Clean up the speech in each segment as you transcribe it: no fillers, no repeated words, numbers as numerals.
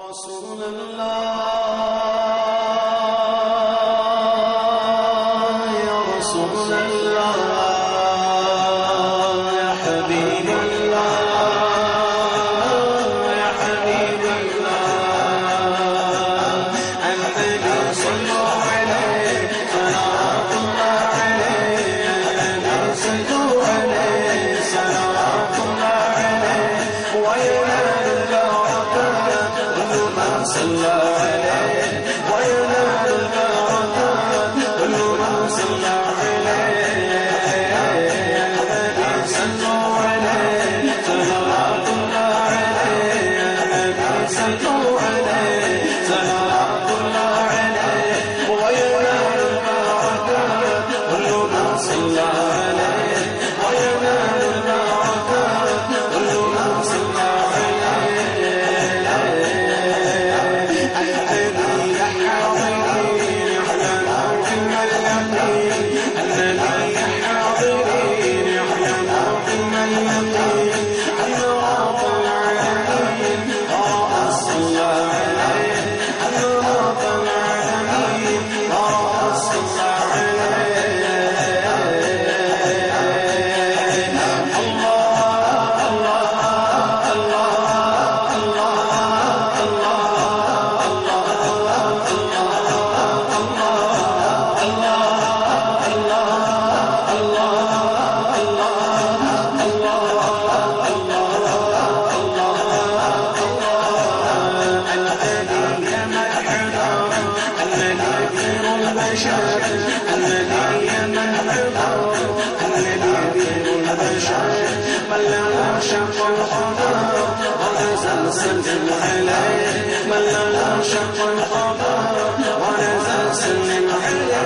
رسول الله يا رسول الله يا حبيب الله يا حبيب الله النبي صلوا عليه صلوات الله عليه النبي صلوا عليه صلوات الله عليه وينال البركات كل من صلى عليه وينال البركات كل من صلى الذي من عبر الذي دين البشر من له شق القمر ونزل سلم عليه من له شق القمر ونزل سلم عليه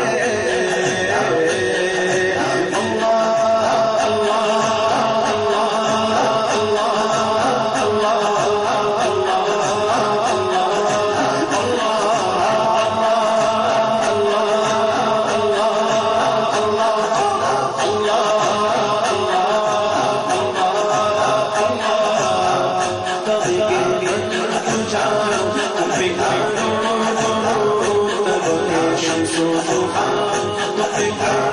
شمس ضحى